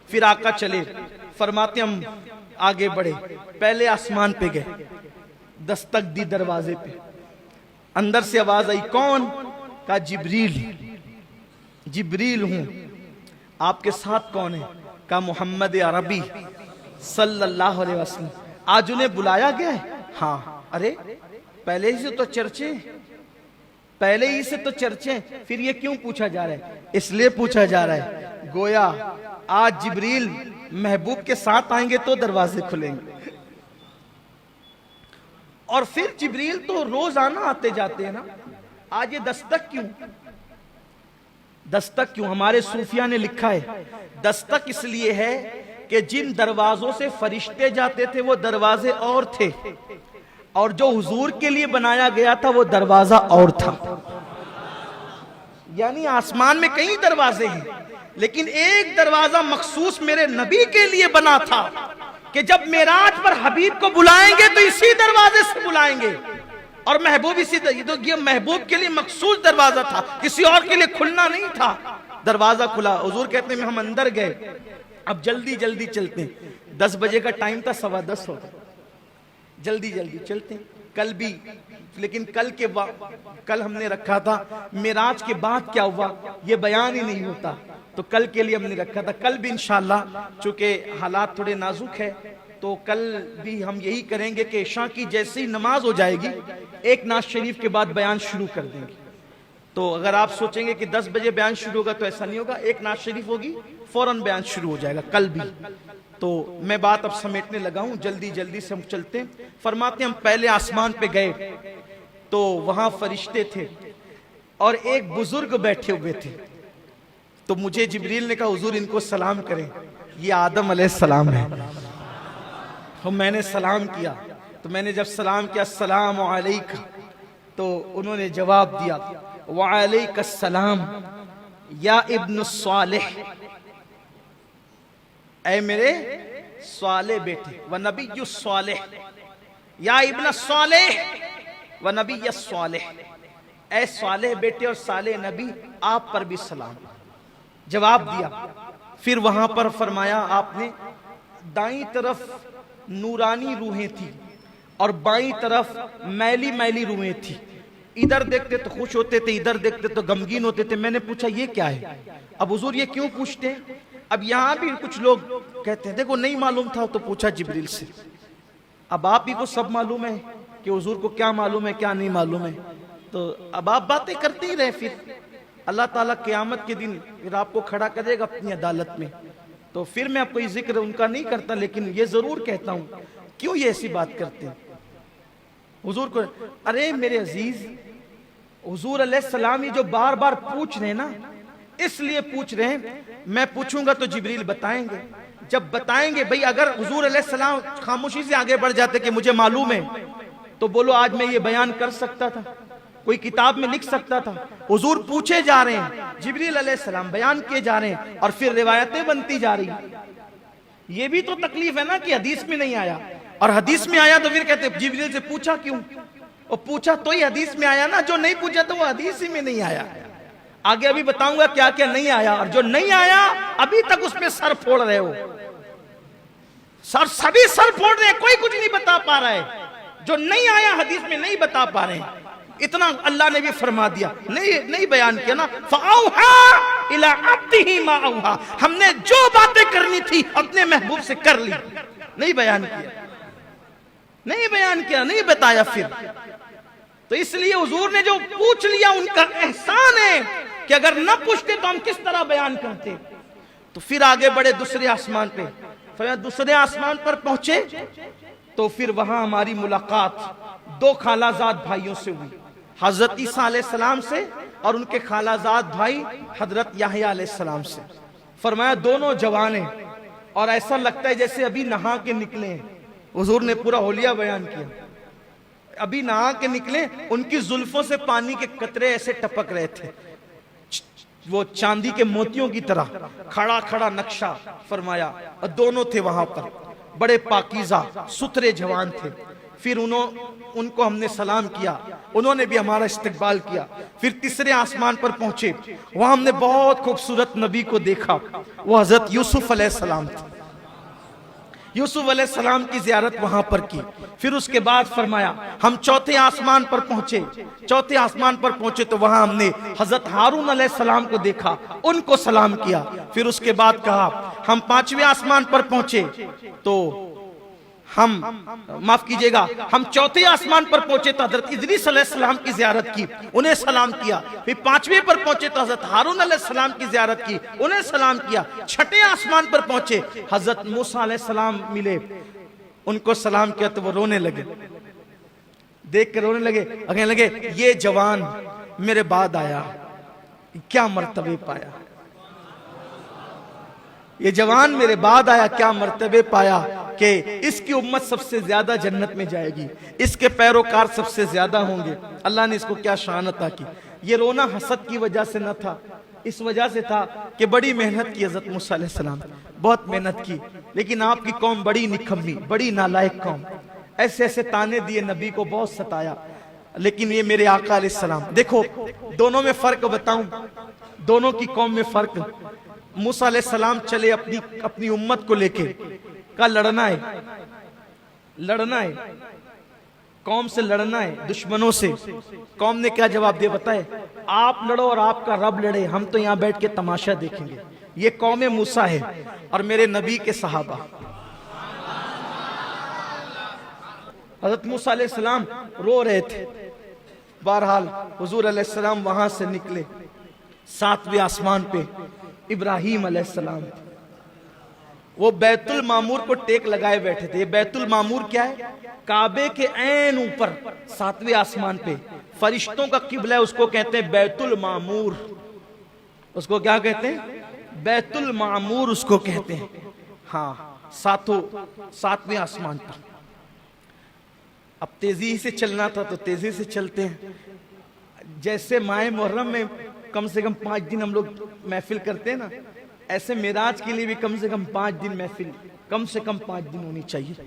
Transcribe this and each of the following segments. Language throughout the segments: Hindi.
फिर आका चले, फरमाते हम आगे बढ़े, पहले आसमान पे गए, दस्तक दी दरवाजे पे, अंदर से आवाज आई, कौन? कहा जिब्रील। जिब्रील हूं, आपके साथ कौन है? कहा मोहम्मद अरबी सल्लल्लाहु अलैहि वसल्लम। आज उन्हें बुलाया गया है? हाँ। अरे पहले ही से तो चर्चे, पहले ही से तो चर्चे, फिर ये क्यों पूछा जा रहा है? इसलिए पूछा जा रहा है गोया आज जिब्रील महबूब के साथ आएंगे तो दरवाजे खुलेंगे। और फिर जिब्रील तो रोजाना आते जाते हैं ना, आज ये दस्तक क्यों? दस्तक क्यों? हमारे सूफिया ने लिखा है दस्तक इसलिए है कि जिन दरवाजों से फरिश्ते जाते थे वो दरवाजे और थे, और जो हुजूर के लिए बनाया गया था वो दरवाजा और था। यानी आसमान में कई दरवाजे हैं, लेकिन एक दरवाजा मखसूस मेरे नबी के लिए बना था कि जब मेराज पर हबीब को बुलाएंगे तो इसी दरवाजे से बुलाएंगे, और महबूब इसी तो ये महबूब के लिए मखसूस दरवाजा था, किसी और के लिए खुलना नहीं था। दरवाजा खुला, हुजूर कहते हैं हम अंदर गए, अब जल्दी जल्दी चलते हैं, 10 बजे का टाइम था, 10:15 होता, जल्दी जल्दी चलते हैं। कल भी, लेकिन कल हमने रखा था मेराज के बाद क्या हुआ ये बयान ही नहीं होता, तो कल के लिए हमने रखा था। कल भी इंशाल्लाह, चूंकि हालात थोड़े नाजुक है, तो कल भी हम यही करेंगे कि इशा की जैसे ही नमाज हो जाएगी एक नाज शरीफ के बाद बयान शुरू कर देंगे। तो अगर आप सोचेंगे कि 10 बजे बयान शुरू होगा तो ऐसा नहीं होगा, एक नाज शरीफ होगी फौरन बयान शुरू हो जाएगा कल भी। तो मैं बात अब समेटने लगा हूं, जल्दी जल्दी से हम चलते हैं। फरमाते हम पहले आसमान पे गए तो वहां फरिश्ते थे और एक बुजुर्ग बैठे हुए थे, तो मुझे जिब्रील ने कहा हुजूर इनको सलाम करें, ये आदम अलैहिस्सलाम है। तो मैंने सलाम किया, तो मैंने जब सलाम किया अस्सलाम अलैका, तो उन्होंने जवाब दिया वालैकुस्सलाम या इब्न सालेह, ऐ मेरे साले बेटे, व नबी सालेह, या इब्न सालेह व नबी सालेह, ऐ सालेह बेटे और साले नबी आप पर भी सलाम। जवाब दिया। फिर वहां पर फरमाया आपने दाईं तरफ नूरानी रूहें थी और बाईं तरफ मैली मैली रूहें थी, इधर देखते तो खुश होते थे, इधर देखते तो गमगीन होते थे। मैंने पूछा ये क्या है? अब हुजूर ये क्यों पूछते हैं? अब यहां भी कुछ लोग कहते हैं देखो नहीं मालूम था तो पूछा जिब्रील से, अब आप ही को सब मालूम है कि हुजूर को क्या मालूम है क्या नहीं मालूम है, तो अब आप बातें करते ही रहे। फिर अल्लाह ताला क़यामत के दिन फिर आपको खड़ा करेगा अपनी अदालत में, तो फिर मैं कोई जिक्र उनका नहीं करता, लेकिन ये जरूर कहता हूं क्यों ये ऐसी बात करते हैं हुजूर को। अरे मेरे अजीज, हुजूर अलैहिस्सलाम ये जो बार बार पूछ रहे हैं ना, इसलिए पूछ रहे हैं। मैं पूछूंगा तो जिब्रील बताएंगे, जब बताएंगे भाई अगर हुजूर अलैहिस्सलाम खामोशी से आगे बढ़ जाते कि मुझे मालूम है, तो बोलो आज मैं ये बयान कर सकता था, कोई किताब में लिख सकता था। हुजूर पूछे जा रहे हैं, जिब्रील अलैहिस्सलाम बयान किए जा रहे हैं और फिर रिवायतें बनती जा रही। ये भी तो तकलीफ है ना कि हदीस में नहीं आया, और हदीस में आया तो फिर कहते जिब्रील से पूछा क्यों? और पूछा तो ही हदीस में आया ना, जो नहीं पूछा तो वो हदीस ही में नहीं आया। आगे अभी बताऊंगा क्या क्या नहीं आया, और जो नहीं आया अभी तक उसमें सर फोड़ रहे हो। सभी सर फोड़ रहे हैं, कोई कुछ नहीं बता पा रहा है। जो नहीं आया हदीस में नहीं बता पा रहे हैं, इतना अल्लाह ने भी फरमा दिया, नहीं बयान किया ना। फ़अौहा इला अब्दिही मा औहा, हमने जो बातें करनी थी अपने महबूब से कर ली, नहीं बयान किया, नहीं बयान किया, नहीं बताया। फिर तो इसलिए हुजूर ने जो पूछ लिया उनका एहसान है कि अगर न पूछते तो हम किस तरह बयान करते। तो फिर आगे बढ़े दूसरे आसमान पे, फिर दूसरे आसमान पर पहुंचे तो फिर वहां हमारी मुलाकात दो खालाजाद भाइयों से हुई, हजरत ईसा अलैहिस्सलाम से और उनके खालाजाद भाई हजरत याहया अलैहिस्सलाम से। फरमाया दोनों जवान हैं और ऐसा लगता है जैसे अभी नहा के निकले हैं। हुजूर ने पूरा होलिया बयान किया, अभी नहा के निकले, उनकी जुल्फों से पानी के कतरे ऐसे टपक रहे थे, वो चांदी के मोतियों की तरह, खड़ा खड़ा नक्शा फरमाया। और दोनों थे वहां पर, बड़े पाकीज़ा सुथरे जवान थे। फिर उनको हमने सलाम किया, उन्होंने भी हमारा इस्तकबाल किया। फिर तीसरे आसमान पर पहुंचे, वहां हमने बहुत खूबसूरत नबी को देखा, वो हजरत यूसुफ अलैहिस्सलाम थे। यूसुफ अलैहिस्सलाम की जियारत वहां पर की। फिर उसके बाद फरमाया हम चौथे आसमान पर पहुंचे। चौथे आसमान पर पहुंचे तो वहां हमने हजरत हारून अलैहिस्सलाम को देखा, उनको सलाम किया। फिर उसके बाद कहा हम पांचवें आसमान पर पहुंचे तो हम माफ कीजिएगा, हम चौथे आसमान पर पहुंचे तो हजरत इदरीस अलैहिस्सलाम की जियारत की, उन्हें सलाम किया। फिर पांचवें पर पहुंचे तो हजरत हारून अलैहिस्सलाम की जियारत की, उन्हें सलाम किया। छठे आसमान पर पहुंचे, हजरत मूसा अलैहिस्सलाम मिले, उनको सलाम किया तो वो रोने लगे, देख कर रोने लगे, कहने लगे ये जवान मेरे बाद आया, क्या मर्तबे पाया, ये जवान मेरे बाद आया, क्या मर्तबे पाया कि इसकी उम्मत सबसे ज्यादा जन्नत में जाएगी, इसके पैरोकार सबसे ज्यादा होंगे। अल्लाह ने इसको क्या शान अता की। ये रोना हसद की वजह से न था, इस वजह से था कि बड़ी मेहनत की हज़रत मूसा अलैहिस्सलाम, बहुत मेहनत की, लेकिन आपकी कौम बड़ी निकम्मी, बड़ी नालायक कौम, ऐसे ऐसे ताने दिए, नबी को बहुत सताया। लेकिन ये मेरे आका अलैहिस्सलाम, देखो दोनों में फर्क बताऊं, दोनों की कौम में फर्क। मूसा अलैहिस्सलाम चले अपनी उम्मत को लेके, का लड़ना है, लड़ना है, कौम से लड़ना है, दुश्मनों से। कौम ने क्या जवाब दिया बताए, आप लड़ो और आपका रब लड़े, हम तो यहां बैठ के तमाशा देखेंगे। ये कौम मूसा है और मेरे नबी के सहाबा। हजरत मूसा अलैहिस्सलाम रो रहे थे। बहरहाल हुजूर अलैहिस्सलाम वहां से निकले, सातवें आसमान पे इब्राहीम अलैहिस्सलाम, वो बैतुल मामूर को टेक लगाए बैठे थे। ये बैतुल मामूर क्या है, काबे के ऐन ऊपर सातवें आसमान पे, फरिश्तों का किबला है, उसको कहते हैं बैतुल मामूर। उसको क्या कहते हैं, बैतुल मामूर उसको कहते हैं। हाँ, सातवें आसमान पर। अब तेजी से चलना था तो तेजी से चलते हैं। जैसे माह मुहर्रम में कम से कम 5 दिन हम लोग महफिल करते हैं ना, ऐसे मेराज के लिए भी कम से कम 5 दिन महफिल, कम से कम 5 दिन होनी चाहिए।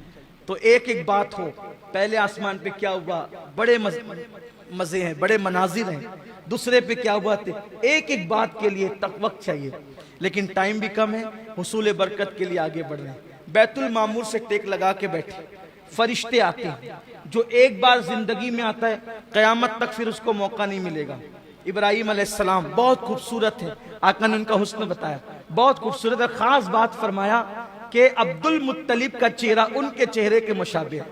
तो एक एक बात हो, पहले आसमान पे क्या हुआ, बड़े मजे हैं, बड़े मनाजिर हैं। दूसरे पे क्या हुआ थे, एक एक बात के लिए तक वक्त चाहिए, लेकिन टाइम भी कम है, हुसूल बरकत के लिए आगे बढ़ रहे हैं। बैतुल मामूर से टेक लगा के बैठे, फरिश्ते आते हैं, जो एक बार जिंदगी में आता है, कयामत तक फिर उसको मौका नहीं मिलेगा। इब्राहीम अलैहिस्सलाम बहुत खूबसूरत है, आका ने उनका हुस्न बताया, बहुत खूबसूरत है। खास बात फरमाया कि अब्दुल मुत्तलिब का चेहरा उनके चेहरे के मुशाबे है,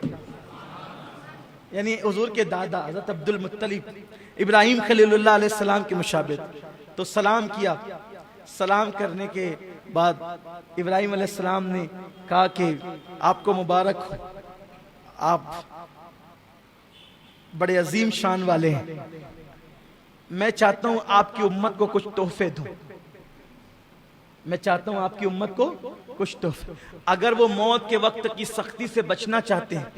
यानी हुजूर के दादा हज़रत अब्दुल मुत्तलिब इब्राहीम खलीलुल्लाह अलैहिस्सलाम के मुशाबे। तो सलाम किया, सलाम करने के बाद इब्राहीम अलैहिस्सलाम ने कहा कि आपको मुबारक हो, आप बड़े अजीम शान वाले हैं, मैं चाहता हूं आपकी उम्मत को कुछ तोहफे दूं, मैं चाहता हूं आपकी उम्मत को कुछ तोहफे। अगर वो मौत के वक्त की सख्ती से बचना चाहते हैं,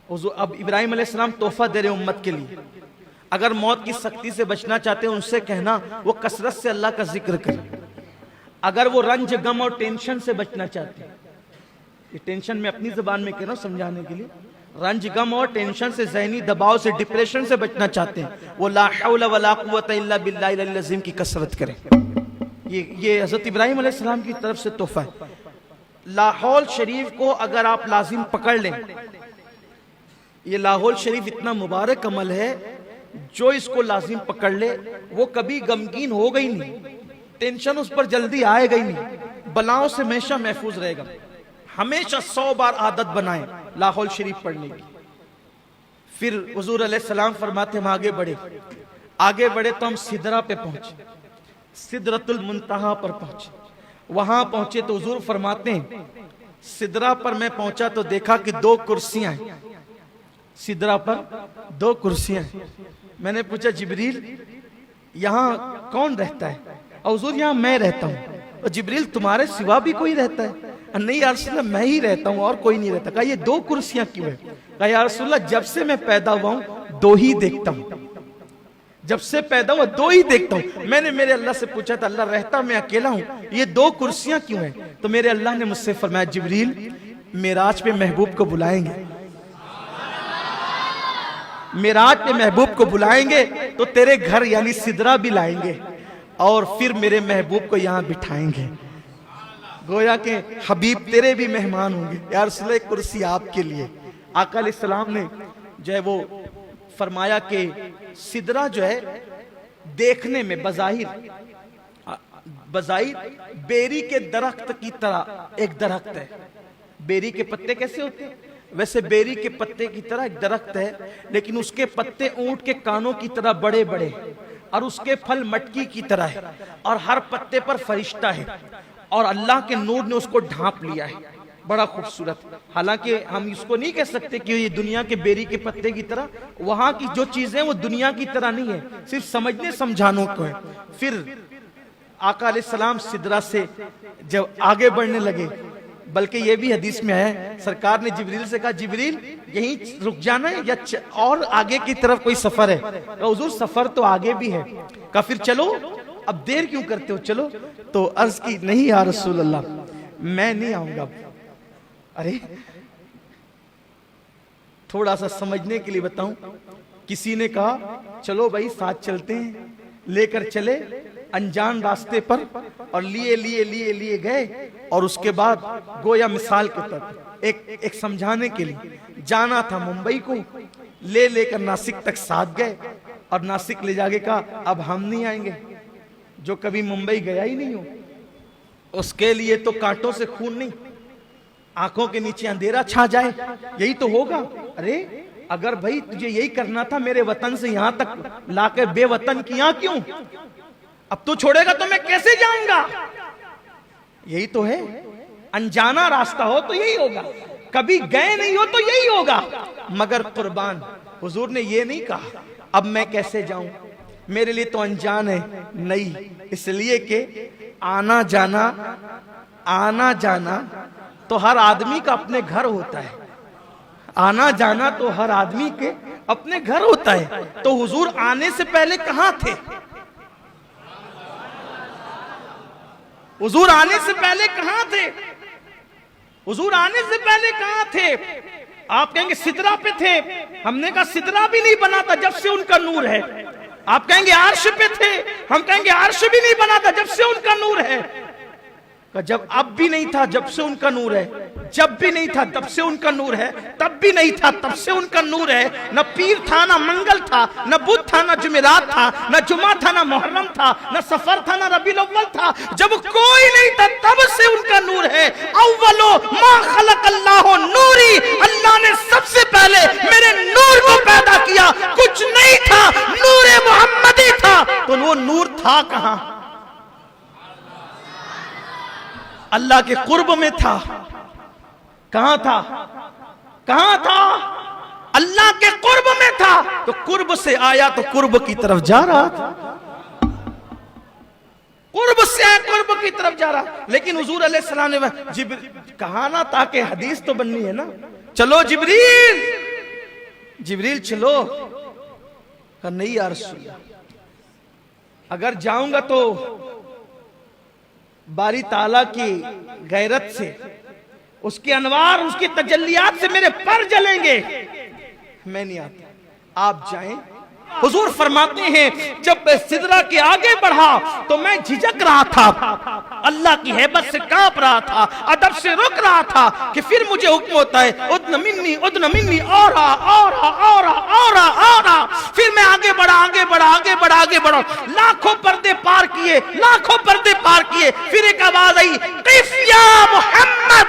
अब इब्राहीम अलैहिस्सलाम तोहफा दे रहे उम्मत के लिए, अगर मौत की सख्ती से बचना चाहते हैं उनसे कहना वो कसरत से अल्लाह का जिक्र करें। अगर वो रंज गम और टेंशन से बचना चाहते हैं, ये टेंशन में अपनी जुबान में कह रहा हूं समझाने के लिए, रंज गम और टेंशन से, ज़हनी दबाव से, डिप्रेशन से बचना चाहते हैं, वो ला हौला वला कुव्वता इल्ला बिल्लाहिल अलील अज़ीम की कसरत करें। ये हज़रत इब्राहीम अलैहिस्सलाम की तरफ से तोहफा है। लाहौल शरीफ को अगर आप लाजिम पकड़ लें, ये लाहौल शरीफ इतना मुबारक अमल है, जो इसको लाजिम पकड़ ले वो कभी गमगीन होगा ही नहीं, टेंशन उस पर जल्दी आएगा ही नहीं, बलाओं से हमेशा महफूज रहेगा। हमेशा 100 बार आदत बनाएं लाहौल शरीफ पढ़ने की। फिर हुजूर अलैहिस्सलाम फरमाते हम आगे बढ़े तो हम सिदरा पे पहुंचे, सिदरतुल मुंतहा पर पहुंचे। वहां पहुंचे तो हुजूर फरमाते हैं, सिदरा पर मैं पहुंचा तो देखा कि 2 कुर्सियां हैं, सिदरा पर 2 कुर्सियां हैं। मैंने पूछा जिब्रील यहां कौन रहता है? और हुजूर यहां मैं रहता हूं। और जिब्रील तुम्हारे सिवा भी कोई रहता है? नहीं या रसूलल्लाह मैं ही रहता हूं और कोई नहीं रहता। कहा ये 2 कुर्सियां क्यों है? कहा या रसूलल्लाह जब से मैं पैदा हुआ हूं 2 ही देखता हूं, जब से पैदा हुआ 2 ही देखता हूं। मैंने मेरे अल्लाह से पूछा था अल्लाह रहता मैं अकेला हूं, ये 2 कुर्सियां क्यों हैं? तो मेरे अल्लाह ने मुझसे फरमाया जिब्रील मेराज पे महबूब को बुलाएंगे, मेराज पे महबूब को बुलाएंगे तो तेरे घर यानी सिदरा भी लाएंगे और फिर मेरे महबूब को यहाँ बिठाएंगे। गोया के हबीब तेरे भी मेहमान होंगे यार, रसूल कुर्सी आपके लिए। आका अलैहिस्सलाम ने जो है वो फरमाया कि सिदरा जो है देखने में बज़ाहिर बेरी के दरख्त की तरह एक दरख्त है। बेरी के पत्ते कैसे होते हैं, वैसे बेरी के पत्ते की तरह एक दरख्त है, लेकिन उसके पत्ते ऊंट के कानों की तरह बड़े बड़े और उसके फल मटकी की तरह है और हर पत्ते पर फरिश्ता है और अल्लाह के नूर ने उसको ढांप लिया है, बड़ा खूबसूरत। हालांकि हम इसको नहीं कह सकते कि ये दुनिया के बेरी के पत्ते की तरह, वहां की जो चीजें वो दुनिया की तरह नहीं है, सिर्फ समझने समझाने को है। फिर आका अलैहिस्सलाम सिदरा से जब आगे बढ़ने लगे, बल्कि ये भी हदीस में है सरकार ने जिब्रील से कहा जिब्रील यहीं रुक जाना है या और आगे की तरफ कोई सफर है? तो हुजूर सफर तो आगे भी है। कहा फिर चलो, अब देर क्यों करते हो, चलो। तो अर्ज की नहीं या रसूल अल्लाह मैं नहीं आऊंगा। अरे थोड़ा सा समझने के लिए बताऊं, किसी ने कहा चलो भाई साथ चलते हैं, लेकर चले अनजान रास्ते पर और लिए गए और उसके बाद गोया मिसाल के तौर एक समझाने के लिए जाना था मुंबई को, लेकर नासिक तक साथ गए और नासिक ले जाके कहा अब हम नहीं आएंगे, जो कभी मुंबई गया ही नहीं हो उसके लिए तो कांटों से खून नहीं, आंखों के नीचे अंधेरा छा जाए, यही तो होगा। अरे अगर भाई तुझे यही करना था मेरे वतन से यहां तक लाकर बेवतन किया क्यों? अब तू छोड़ेगा तो मैं कैसे जाऊंगा? यही तो है, अनजाना रास्ता हो तो यही होगा, कभी गए नहीं हो तो यही होगा। मगर कुर्बान हुजूर ने ये नहीं कहा अब मैं कैसे जाऊं, मेरे लिए तो अनजान है नहीं, इसलिए कि आना जाना तो हर आदमी का अपने घर होता है, आना जाना तो हर आदमी के अपने घर होता है। तो हुजूर आने से पहले कहां थे? हुजूर आने से पहले कहां थे? हुजूर आने से पहले कहां थे? आप कहेंगे सिदरा पे थे, हमने कहा सिदरा भी नहीं बना था जब से उनका नूर है। आप कहेंगे अर्श पे थे, हम कहेंगे अर्श भी नहीं बना था जब से उनका नूर है। जब अब भी नहीं था जब से उनका नूर है, जब भी नहीं था तब से उनका नूर है, तब भी नहीं था तब से उनका नूर है। न पीर था, न मंगल था, न बुध था, न जुमेरात था, न जुमा था, न मुहर्रम था, न सफर था, न रबीउल अव्वल था। जब कोई नहीं था तब से उनका नूर है। अव्वलो मा खलक़ल्लाहु नूरी, अल्लाह ने सबसे पहले मेरे नूर को पैदा किया, कुछ नहीं था, नूर मोहम्मदी था। तो वो नूर था कहां? अल्लाह के कुर्ब में था। कहां था? कहां था? अल्लाह के कुर्ब में था। तो कुर्ब से आया तो कुर्ब की तरफ जा रहा था, कुर्ब से आया कुर्ब की तरफ जा रहा। लेकिन हुजूर अलैहिस्सलाम ने कहा ना, ताकि हदीस तो बननी है ना, चलो जिब्रील चलो। नहीं यार रसूल, अगर जाऊंगा तो बारी ताला की गैरत से, उसके अनवार, उसकी तजल्लियात से मेरे पर जलेंगे, मैं नहीं आता, आप जाएं। हुजूर फरमाते हैं जब मैं सिदरा के आगे बढ़ा तो मैं झिझक रहा था, अल्लाह की हैबत से कांप रहा था, अदब से रुक रहा था कि फिर मुझे हुक्म होता है उद्न मिन्नी और फिर मैं आगे बढ़ा, लाखों पर्दे पार किए, फिर एक आवाज आई, क़िफ़ या मोहम्मद,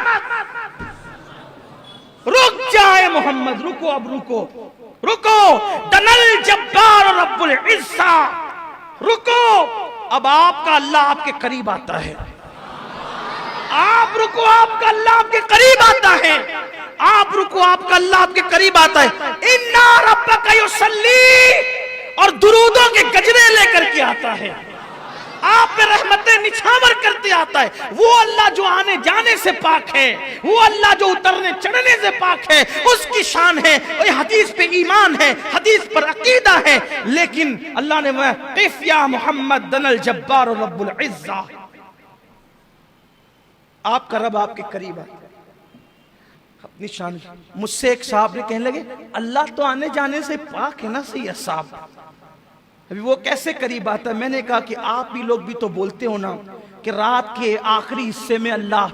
रुक जाए मोहम्मद, रुको, अब रुको, दनल जब्बार रब्बुल इज़्ज़ा, रुको, अब आपका अल्लाह आपके करीब आता है। आप रुको, आपका अल्लाह आपके करीब आता है। आप रुको, आपका अल्लाह आपके करीब आता है। इन्ना रब्बका युसल्ली, और दुरूदों के गजरे लेकर के आता है, आप पे रहमतें निछावर करते आता है। वो अल्लाह जो आने जाने से पाक है, वो अल्लाह जो उतरने चढ़ने से पाक है, उसकी शान है। हदीस पे ईमान है, हदीस पर अकीदा है। लेकिन अल्लाह ने क़िफ़ या मोहम्मद दनल जब्बार रब्बुल इज़्ज़ा, आपका रब आपके करीब आता है। निशानी। मुझसे एक साहब ने कहने लगे, अल्लाह तो आने जाने से पाक है ना सही है साहब, अभी वो कैसे करीब आता है? मैंने कहा कि आप ही लोग भी तो बोलते हो ना कि रात के आखिरी हिस्से में अल्लाह